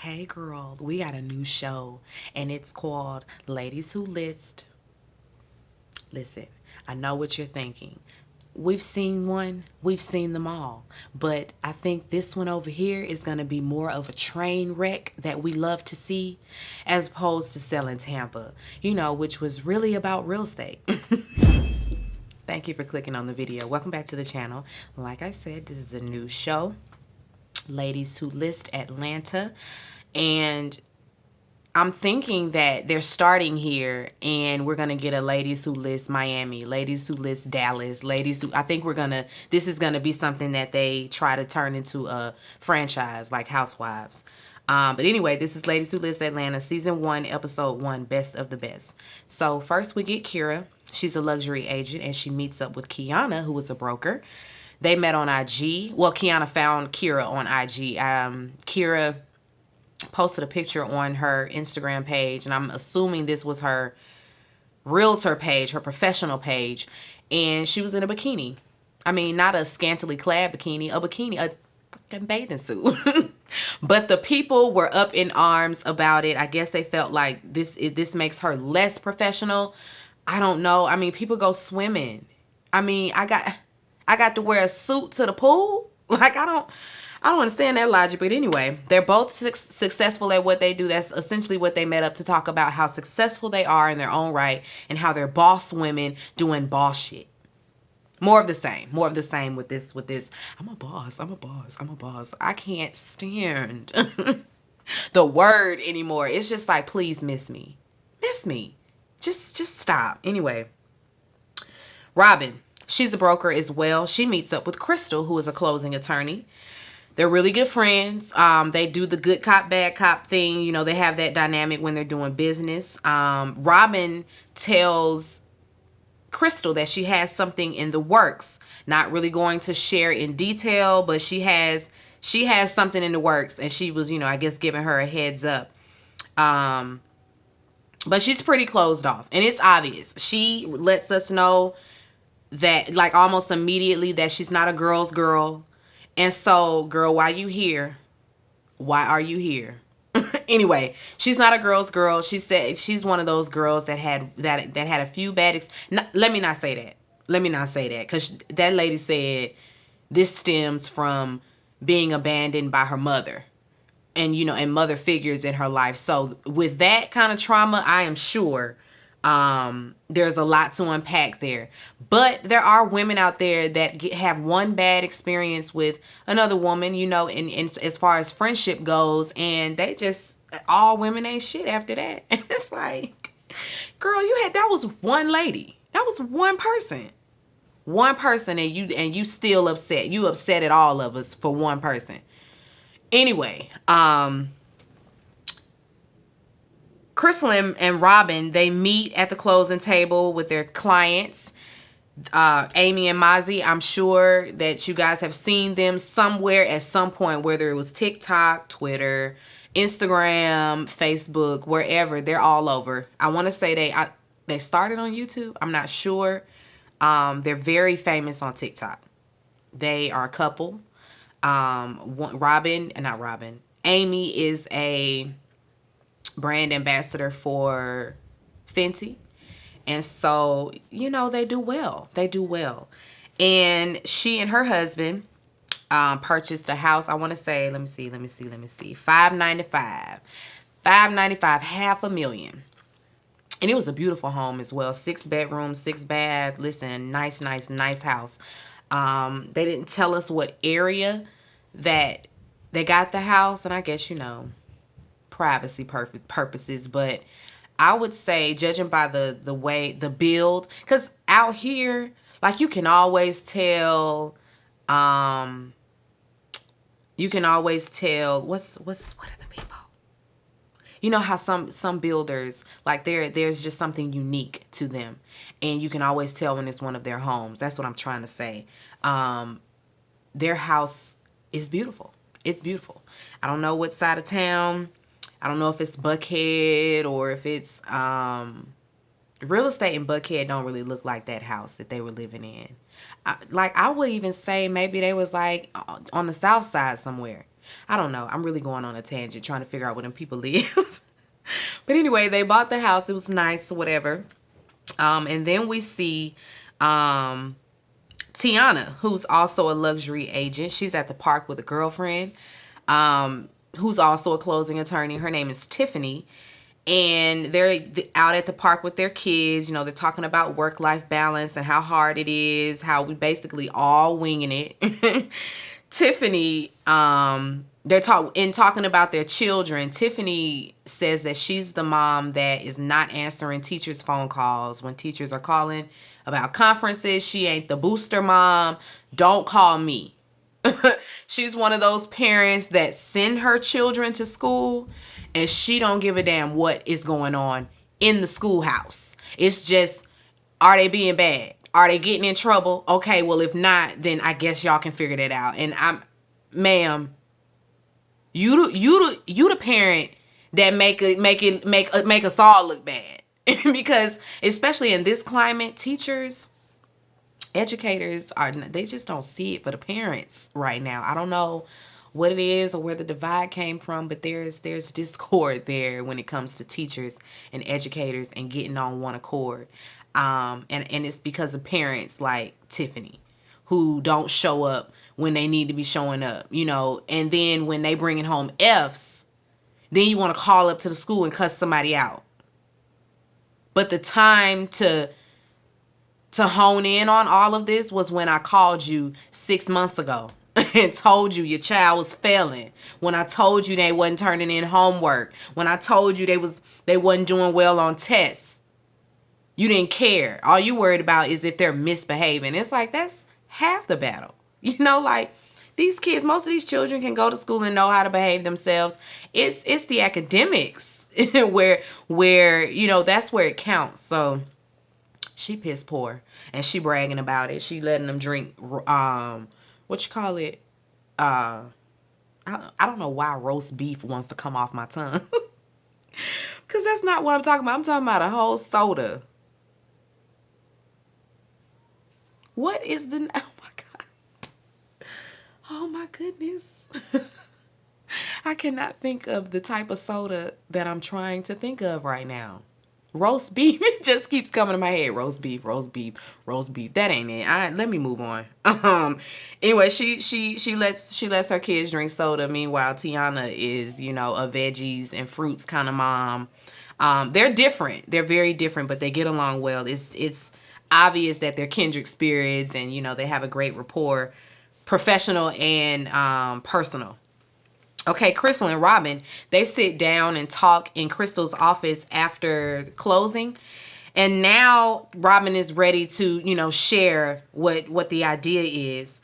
Hey girl, we got a new show and it's called Ladies Who List. Listen, I know what you're thinking. We've seen one, we've seen them all. But I think this one over here is going to be more of a train wreck that we love to see as opposed to selling Tampa, which was really about real estate. Thank you for clicking on the video. Welcome back to the channel. Like I said, this is a new show, Ladies Who List Atlanta. And I'm thinking that they're starting here and we're going to get a Ladies Who List Miami, Ladies Who List Dallas, I think this is going to be something that they try to turn into a franchise like Housewives. But anyway, this is Ladies Who List Atlanta, Season 1, Episode 1, Best of the Best. So first we get Kira. She's a luxury agent and she meets up with Kiana, who is a broker. They met on IG. Well, Kiana found Kira on IG. Kira posted a picture on her Instagram page, and I'm assuming this was her realtor page, her professional page, and she was in a bikini. I mean, not a scantily clad bikini, a fucking bathing suit. But the people were up in arms about it. I guess they felt like this makes her less professional. I don't know. I mean, people go swimming. I mean, I got to wear a suit to the pool. Like, I don't understand that logic. But anyway, they're both successful at what they do. That's essentially what they met up to talk about, how successful they are in their own right and how they're boss women doing boss shit. More of the same with this. I'm a boss. I can't stand the word anymore. It's just like, please miss me. Just stop. Anyway, Robin, she's a broker as well. She meets up with Crystal, who is a closing attorney. They're really good friends. They do the good cop, bad cop thing. They have that dynamic when they're doing business. Robin tells Crystal that she has something in the works. Not really going to share in detail, but she has something in the works, and she was, I guess, giving her a heads up. But she's pretty closed off, and it's obvious. She lets us know that, like, almost immediately, that she's not a girl's girl. And so, girl, why you here? Why are you here? Anyway, she's not a girl's girl. She said she's one of those girls that had a few bad let me not say that, because that lady said this stems from being abandoned by her mother and and mother figures in her life. So with that kind of trauma, I am sure there's a lot to unpack there. But there are women out there that have one bad experience with another woman, and as far as friendship goes, and they just, all women ain't shit after that. And it's like, girl, that was one lady. That was one person. And you still upset. You upset at all of us for one person. Anyway, Crystal and Robin, they meet at the closing table with their clients, Amy and Mozzie. I'm sure that you guys have seen them somewhere at some point, whether it was TikTok, Twitter, Instagram, Facebook, wherever. They're all over. I want to say they started on YouTube. I'm not sure. They're very famous on TikTok. They are a couple. Amy is a brand ambassador for Fenty, and so they do well. And she and her husband purchased a house. I want to say, let me see, $595, $595,500,000. And it was a beautiful home as well. 6 bedrooms, 6 bath. Listen, nice house. They didn't tell us what area that they got the house, and I guess privacy purposes, but I would say, judging by the way the build, because out here, like, you can always tell what are the people, how some builders, like, there's just something unique to them, and you can always tell when it's one of their homes. That's what I'm trying to say. Their house is beautiful. It's beautiful. I don't know what side of town. I don't know if it's Buckhead or if it's real estate in Buckhead don't really look like that house that they were living in. I would even say maybe they was like on the south side somewhere. I don't know. I'm really going on a tangent trying to figure out where them people live. But anyway, they bought the house. It was nice, whatever. And then we see Tiana, who's also a luxury agent. She's at the park with a girlfriend, who's also a closing attorney. Her name is Tiffany. And they're out at the park with their kids. You know, they're talking about work-life balance and how hard it is, how we basically all winging it. Tiffany, talking about their children. Tiffany says that she's the mom that is not answering teachers' phone calls when teachers are calling about conferences. She ain't the booster mom. Don't call me. She's one of those parents that send her children to school and she don't give a damn what is going on in the schoolhouse. It's just, are they being bad? Are they getting in trouble? Okay, well, if not, then I guess y'all can figure that out. And ma'am, you the parent that make us all look bad. Because especially in this climate, teachers, educators they just don't see it for the parents right now. I don't know what it is or where the divide came from, but there's discord there when it comes to teachers and educators and getting on one accord. And it's because of parents like Tiffany who don't show up when they need to be showing up, you know, and then when they bringing home F's, then you want to call up to the school and cuss somebody out. But the time to hone in on all of this was when I called you 6 months ago and told you your child was failing. When I told you they wasn't turning in homework. When I told you they wasn't doing well on tests. You didn't care. All you worried about is if they're misbehaving. It's like, that's half the battle. You know, like, these kids, most of these children can go to school and know how to behave themselves. It's the academics where you know, that's where it counts. So she pissed poor and she bragging about it. She letting them drink what you call it? I don't know why roast beef wants to come off my tongue. Because that's not what I'm talking about. I'm talking about a whole soda. What is the... Oh, my God. Oh, my goodness. I cannot think of the type of soda that I'm trying to think of right now. Roast beef. It just keeps coming to my head. Roast beef, roast beef, roast beef. That ain't it. Let me move on. Anyway, she lets her kids drink soda. Meanwhile, Tiana is, you know, a veggies and fruits kind of mom. They're different. They're very different, but they get along well. It's obvious that they're kindred spirits, and you know, they have a great rapport, professional and personal. Okay, Crystal and Robin, they sit down and talk in Crystal's office after closing. And now Robin is ready to, you know, share what the idea is.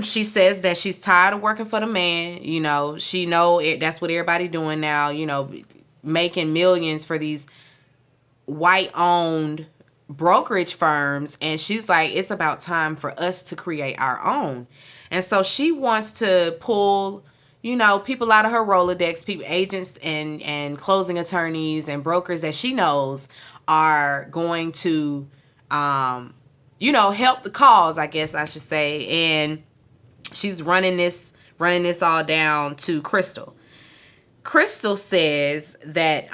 She says that she's tired of working for the man. You know, that's what everybody doing now, you know, making millions for these white-owned brokerage firms. And she's like, it's about time for us to create our own. And so she wants to pull, you know, people out of her Rolodex, people, agents and closing attorneys and brokers that she knows are going to, you know, help the cause, I guess I should say. And she's running this all down to Crystal. Crystal says that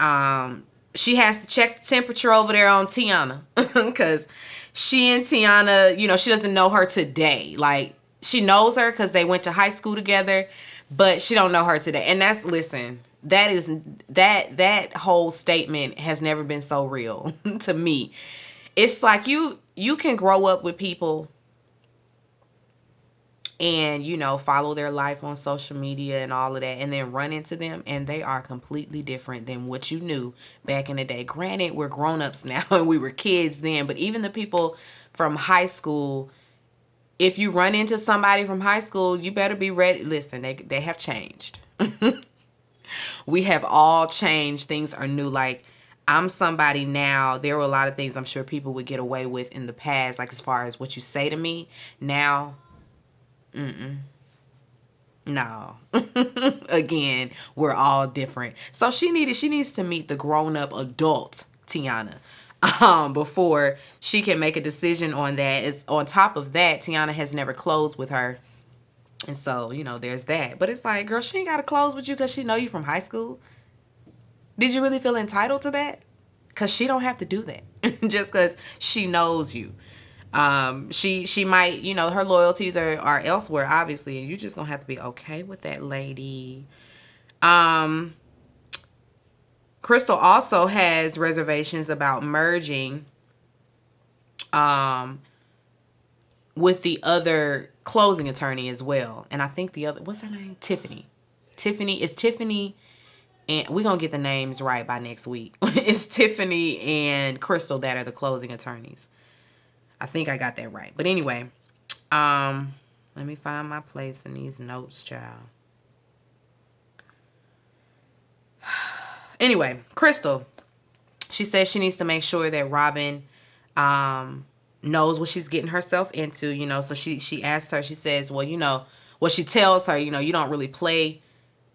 she has to check the temperature over there on Tiana because she and Tiana, you know, she doesn't know her today. Like, she knows her because they went to high school together, but she don't know her today. And that whole statement has never been so real to me. It's like you can grow up with people and, you know, follow their life on social media and all of that, and then run into them and they are completely different than what you knew back in the day. Granted, we're grown-ups now and we were kids then, but even the people from high school, if you run into somebody from high school, you better be ready. Listen, they have changed. We have all changed. Things are new. Like, I'm somebody now. There were a lot of things I'm sure people would get away with in the past, like as far as what you say to me. Now, no. Again, we're all different. So she needs to meet the grown-up adult Tiana before she can make a decision on that. On top of that, Tiana has never closed with her. And so, there's that. But it's like, girl, she ain't got to close with you because she know you from high school. Did you really feel entitled to that? Because she don't have to do that just because she knows you. She might, her loyalties are elsewhere, obviously, and you just gonna have to be okay with that, lady. Crystal also has reservations about merging with the other closing attorney as well. And I think the other, what's her name? Tiffany. Tiffany, and we're going to get the names right by next week. It's Tiffany and Crystal that are the closing attorneys. I think I got that right. But anyway, let me find my place in these notes, child. Anyway, Crystal, she says she needs to make sure that Robin knows what she's getting herself into, So she asks her, she says, she tells her, you don't really play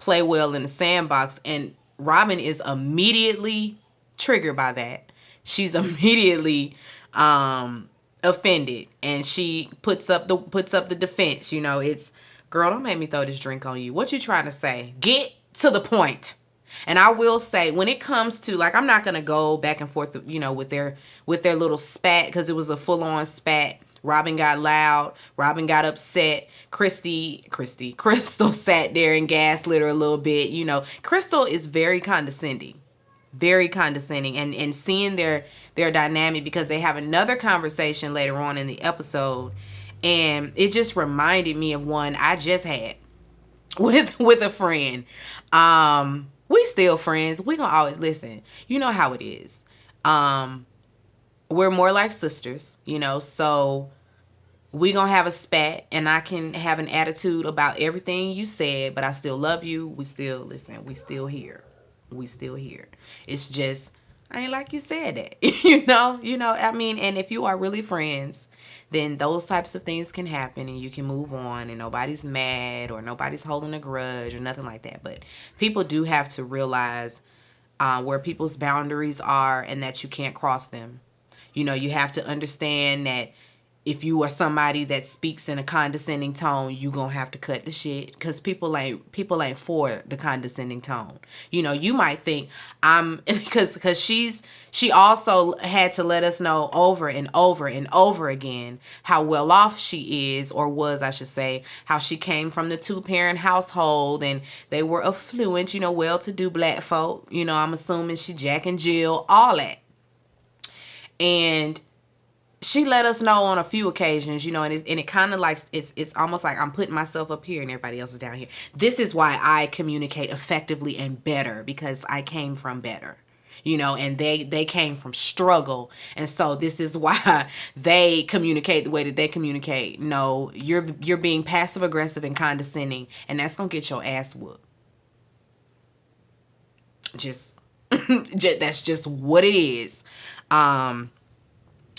well in the sandbox. And Robin is immediately triggered by that. She's immediately offended, and she puts up the defense. It's, girl, don't make me throw this drink on you. What you trying to say? Get to the point. And I will say, when it comes to, like, I'm not gonna go back and forth, with their little spat, because it was a full on spat. Robin got loud. Robin got upset. Crystal sat there and gaslit her a little bit. Crystal is very condescending. Very condescending. And seeing their dynamic, because they have another conversation later on in the episode. And it just reminded me of one I just had with a friend. We still friends. We gonna always listen. You know how it is. We're more like sisters, so we gonna have a spat, and I can have an attitude about everything you said, but I still love you. We still listen. We still here. It's just, I ain't like you said that. I mean, and if you are really friends, then those types of things can happen, and you can move on, and nobody's mad or nobody's holding a grudge or nothing like that. But people do have to realize where people's boundaries are, and that you can't cross them. You have to understand that if you are somebody that speaks in a condescending tone, you gonna have to cut the shit, because people ain't for the condescending tone. You might think because she also had to let us know over and over and over again how well off she is, or was, I should say, how she came from the 2-parent household, and they were affluent, well-to-do black folk. I'm assuming she Jack and Jill, all that. And she let us know on a few occasions, and it kind of like, it's almost like I'm putting myself up here and everybody else is down here. This is why I communicate effectively and better, because I came from better, and they came from struggle. And so this is why they communicate the way that they communicate. No, you're being passive aggressive and condescending, and that's gonna get your ass whooped. Just that's just what it is.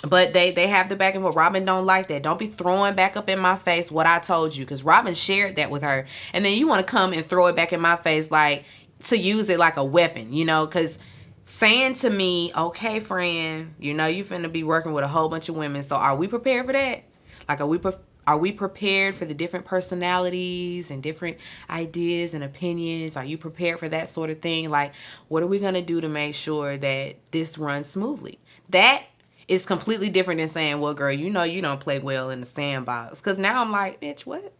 But they have the back and forth. Robin don't like that. Don't be throwing back up in my face what I told you, because Robin shared that with her, and then you want to come and throw it back in my face, like, to use it like a weapon, because saying to me, okay, friend, you finna be working with a whole bunch of women, so are we prepared for that? Like, are we prepared for the different personalities and different ideas and opinions? Are you prepared for that sort of thing? Like, what are we gonna do to make sure that this runs smoothly? That is completely different than saying, well, girl, you don't play well in the sandbox. Because now I'm like, bitch, what?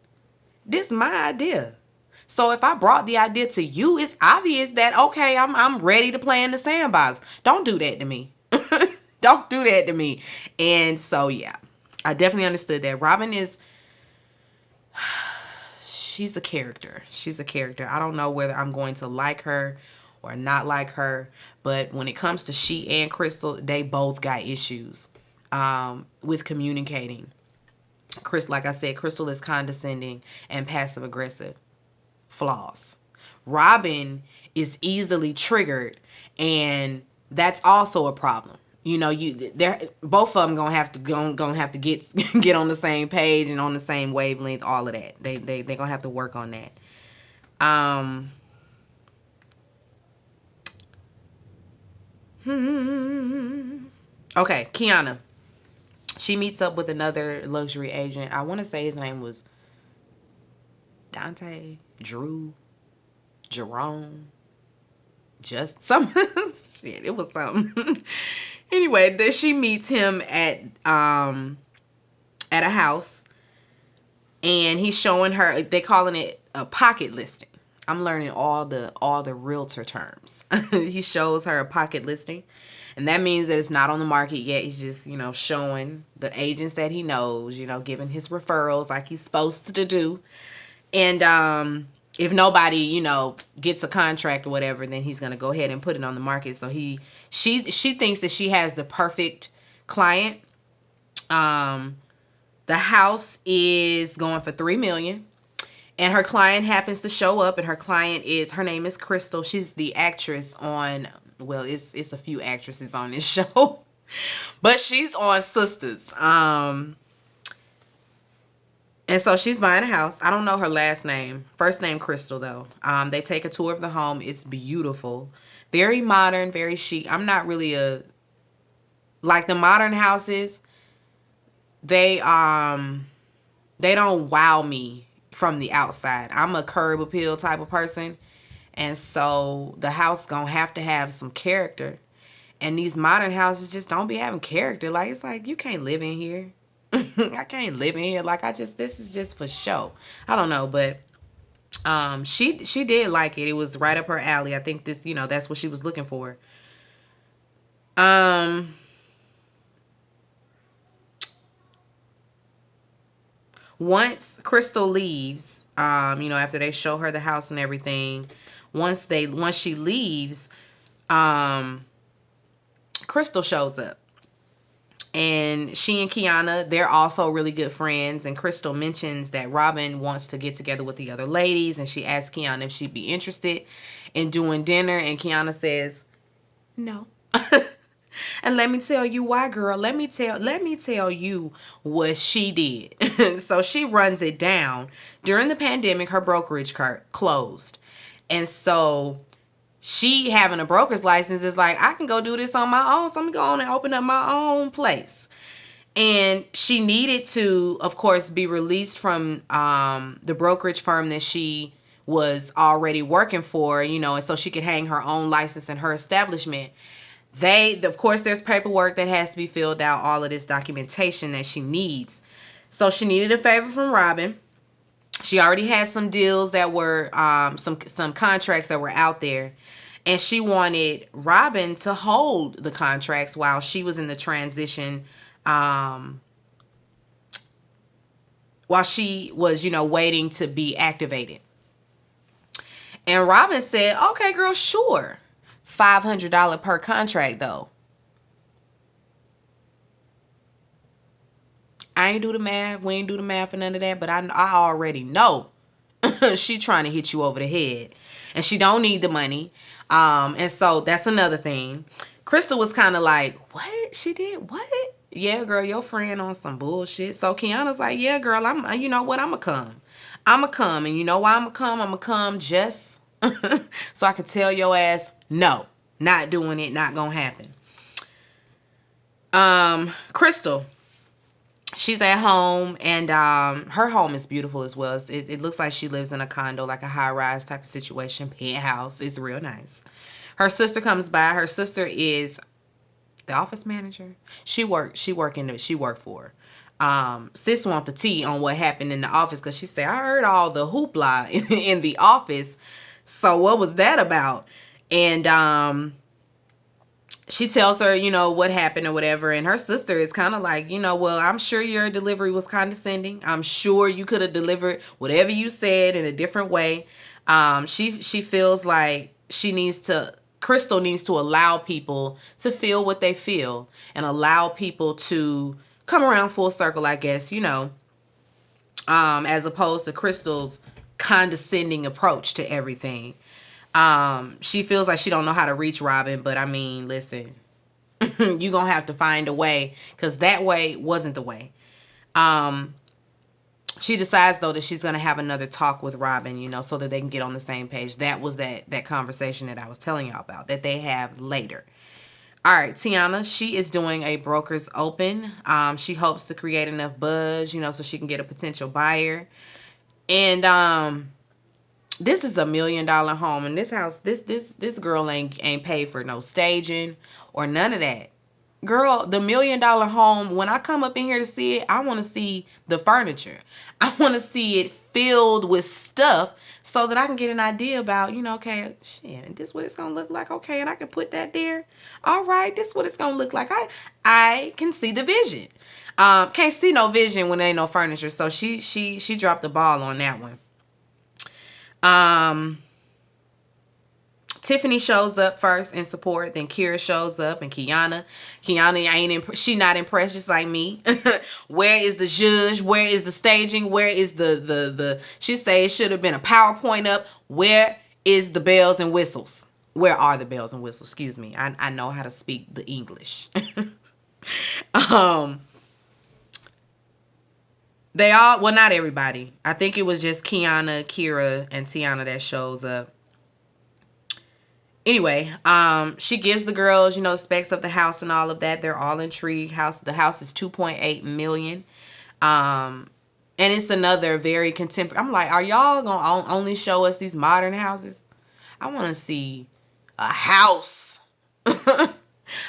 This is my idea. So if I brought the idea to you, it's obvious that, okay, I'm ready to play in the sandbox. Don't do that to me. Don't do that to me. And so, yeah, I definitely understood that. Robin is, she's a character. She's a character. I don't know whether I'm going to like her or not like her. But when it comes to she and Crystal, they both got issues with communicating. Like I said, Crystal is condescending and passive aggressive. Flaws. Robin is easily triggered, and that's also a problem. Both of them gonna have to get on the same page and on the same wavelength. All of that. They gonna have to work on that. Okay, Kiana. She meets up with another luxury agent. I want to say his name was Dante, Drew, Jerome, just some shit. It was something. Anyway, then she meets him at a house, and he's showing her. They calling it a pocket listing. I'm learning all the realtor terms. He shows her a pocket listing, and that means that it's not on the market yet. He's just, showing the agents that he knows, giving his referrals like he's supposed to do. And if nobody, gets a contract or whatever, then he's gonna go ahead and put it on the market. So she thinks that she has the perfect client. The house is going for $3 million. And her client happens to show up, and her name is Crystal. She's the actress on, well, it's a few actresses on this show, but she's on Sisters. And so she's buying a house. I don't know her last name. First name Crystal, though. They take a tour of the home. It's beautiful. Very modern, very chic. I'm not really like the modern houses, they don't wow me from the outside. I'm a curb appeal type of person. And so the house gonna have to have some character. And these modern houses just don't be having character. Like, it's like, you can't live in here. I can't live in here. Like, this is just for show. I don't know, but she did like it. It was right up her alley. I think this, that's what she was looking for. Once Crystal leaves, after they show her the house and everything, once she leaves, Crystal shows up. And she and Kiana, they're also really good friends. And Crystal mentions that Robin wants to get together with the other ladies, and she asks Kiana if she'd be interested in doing dinner, and Kiana says no. And let me tell you why, girl. Let me tell you what she did. So she runs it down. During the pandemic, her brokerage closed. And so she, having a broker's license, is like, I can go do this on my own. So I'm going to go on and open up my own place. And she needed to, of course, be released from the brokerage firm that she was already working for, and so she could hang her own license in her establishment. Of course, there's paperwork that has to be filled out, all of this documentation that she needs. So she needed a favor from Robin. She already had some deals that were, some contracts that were out there. And she wanted Robin to hold the contracts while she was in the transition, while she was, waiting to be activated. And Robin said, okay, girl, sure. $500 per contract, though. I ain't do the math. We ain't do the math for none of that. But I already know she trying to hit you over the head. And she don't need the money. And so that's another thing. Crystal was kind of like, what? She did what? Yeah, girl, your friend on some bullshit. So Kiana's like, yeah, girl, you know what? I'm going to come. I'm going to come. And you know why I'm going to come? I'm going to come just so I can tell your ass, no, not doing it, not going to happen. Crystal, she's at home, and her home is beautiful as well. It looks like she lives in a condo, like a high-rise type of situation. Penthouse. It's real nice. Her sister comes by. Her sister is the office manager. She worked for her. Sis want the tea on what happened in the office, because she said, I heard all the hoopla in the office. So what was that about? And she tells her, what happened or whatever. And her sister is kind of like, well, I'm sure your delivery was condescending. I'm sure you could have delivered whatever you said in a different way. She feels like Crystal needs to allow people to feel what they feel, and allow people to come around full circle, I guess, as opposed to Crystal's condescending approach to everything. She feels like she don't know how to reach Robin, but I mean, listen, you gonna have to find a way, because that way wasn't the way. She decides, though, that she's gonna have another talk with Robin, so that they can get on the same page. That was that conversation that I was telling y'all about, that they have later. All right, Tiana, she is doing a broker's open. She hopes to create enough buzz, so she can get a potential buyer. And this is $1 million home, and this house, this girl ain't paid for no staging or none of that. Girl, the $1 million home, when I come up in here to see it, I want to see the furniture. I want to see it filled with stuff so that I can get an idea about, okay, shit, and this what it's going to look like. Okay, and I can put that there. All right, this what it's going to look like. I can see the vision. Can't see no vision when there ain't no furniture. So she dropped the ball on that one. Tiffany shows up first in support, then Kira shows up, and Kiana she not impressed, just like me. Where is the judge? Where is the staging? Where is the she say it should have been a PowerPoint up. Where is the bells and whistles? Where are the bells and whistles? Excuse me. I know how to speak the English. They all, well, not everybody. I think it was just Kiana, Kira, and Tiana that shows up. Anyway, she gives the girls, specs of the house and all of that. They're all intrigued. The house is $2.8 million. And it's another very contemporary. I'm like, are y'all gonna only show us these modern houses? I want to see a house.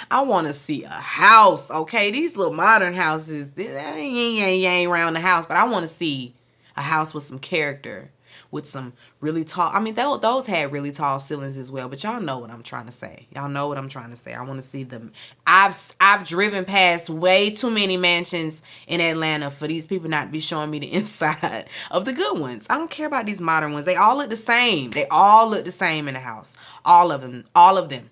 I want to see a house. Okay, these little modern houses, you ain't around the house, but I want to see a house with some character, with some really tall. I mean, those had really tall ceilings as well. But y'all know what I'm trying to say. Y'all know what I'm trying to say. I want to see them. I've driven past way too many mansions in Atlanta for these people not to be showing me the inside of the good ones. I don't care about these modern ones. They all look the same. They all look the same in the house. All of them. All of them.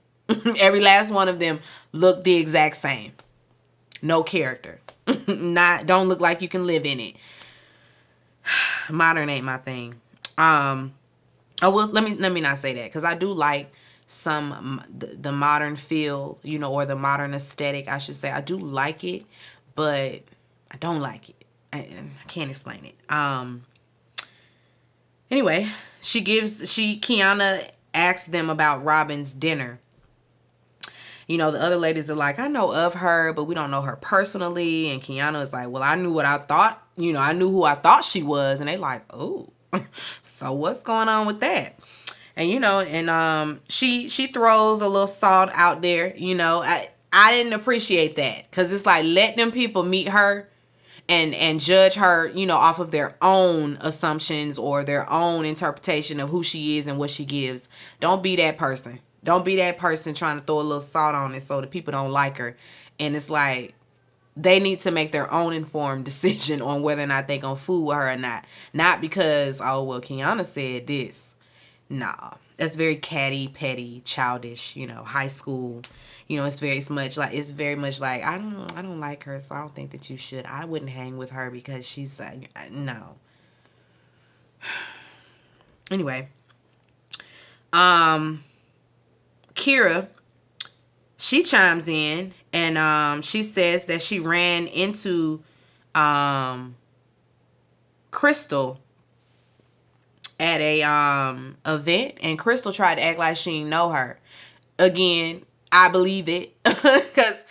Every last one of them look the exact same. No character. Don't look like you can live in it. Modern ain't my thing. Let me not say that, because I do like some the modern feel, or the modern aesthetic, I should say. I do like it, but I don't like it. I can't explain it. Anyway, Kiana asks them about Robin's dinner. The other ladies are like, I know of her, but we don't know her personally. And Kiana is like, well, I knew what I thought. I knew who I thought she was. And they like, oh, so what's going on with that? And, she throws a little salt out there. I didn't appreciate that, because it's like, let them people meet her and judge her, off of their own assumptions or their own interpretation of who she is and what she gives. Don't be that person. Don't be that person trying to throw a little salt on it so the people don't like her. And it's like, they need to make their own informed decision on whether or not they gonna fool with her or not. Not because, oh, well, Kiana said this. Nah. That's very catty, petty, childish, high school. It's very much like, I don't like her, so I don't think that you should. I wouldn't hang with her because she's no. Anyway. Kira, she chimes in, and she says that she ran into Crystal at a event, and Crystal tried to act like she didn't know her. Again, I believe it, because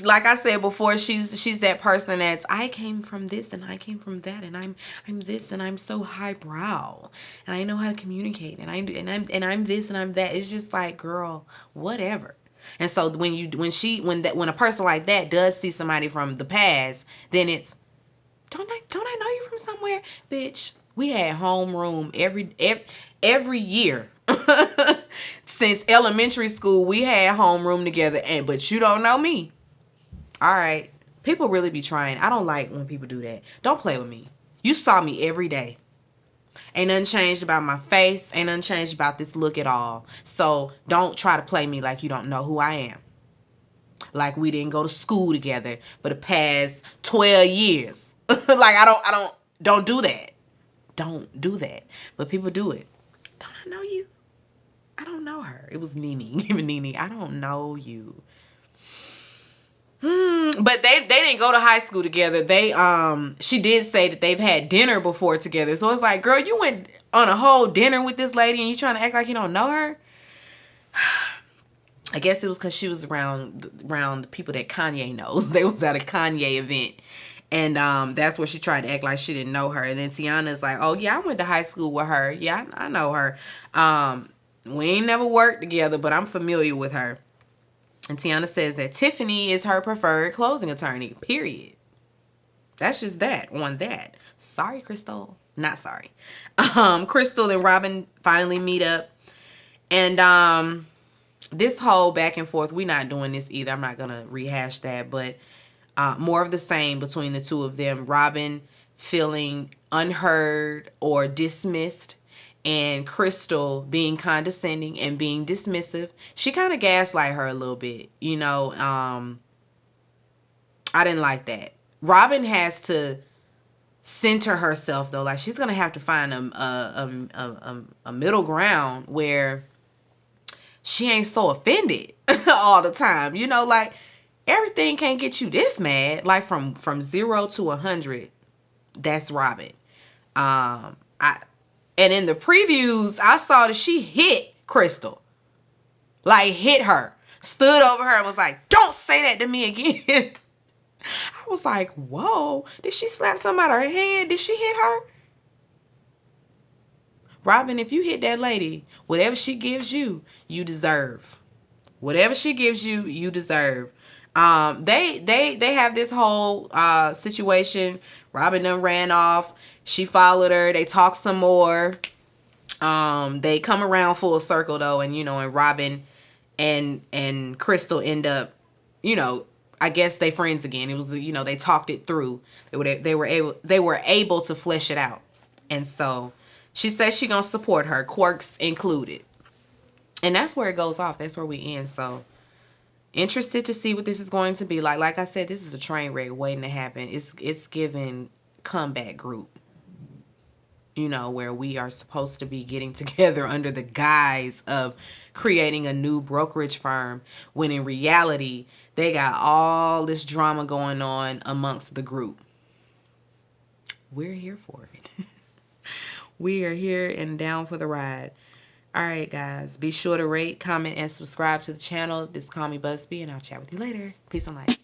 like I said before, she's that person that's, I came from this and I came from that, and I'm this, and I'm so highbrow, and I know how to communicate, and I'm this and I'm that. It's just like, girl, whatever. And so when a person like that does see somebody from the past, then it's, don't I know you from somewhere, bitch? We had homeroom every year. Since elementary school, we had homeroom together, but you don't know me. All right. People really be trying. I don't like when people do that. Don't play with me. You saw me every day. Ain't nothing changed about my face. Ain't nothing changed about this look at all. So don't try to play me like you don't know who I am. Like we didn't go to school together for the past 12 years. Like don't do that. Don't do that. But people do it. Don't I know you? I don't know her. It was Nene. Even Nene. I don't know you. But they didn't go to high school together. She did say that they've had dinner before together. So it's like, girl, you went on a whole dinner with this lady and you trying to act like you don't know her? I guess it was because she was around the people that Kanye knows. They was at a Kanye event. And that's where she tried to act like she didn't know her. And then Tiana's like, oh, yeah, I went to high school with her. Yeah, I know her. We ain't never worked together, but I'm familiar with her. And Tiana says that Tiffany is her preferred closing attorney, period. That's just that on that. Sorry, Crystal. Not sorry. Crystal and Robin finally meet up. And this whole back and forth, we're not doing this either. I'm not going to rehash that. But more of the same between the two of them. Robin feeling unheard or dismissed, and Crystal being condescending and being dismissive. She kind of gaslight her a little bit, you know. I didn't like that. Robin has to center herself though. Like, she's gonna have to find a middle ground where she ain't so offended all the time. You know, like, everything can't get you this mad. Like, from 0 to 100, that's Robin. And in the previews, I saw that she hit Crystal. Like, hit her. Stood over her and was like, don't say that to me again. I was like, whoa. Did she slap something out of her hand? Did she hit her? Robin, if you hit that lady, whatever she gives you, you deserve. Whatever she gives you, you deserve. They have this whole situation. Robin done ran off. She followed her. They talk some more. They come around full circle though, and and Robin and Crystal end up, I guess they friends again. It was, they talked it through. They were able to flesh it out. And so she says she gonna support her, quirks included. And that's where it goes off. That's where we end. So interested to see what this is going to be like. Like I said, this is a train wreck waiting to happen. It's given comeback group. Where we are supposed to be getting together under the guise of creating a new brokerage firm, when in reality, they got all this drama going on amongst the group. We're here for it. We are here and down for the ride. All right, guys. Be sure to rate, comment, and subscribe to the channel. This is Call Me Busby, and I'll chat with you later. Peace and light.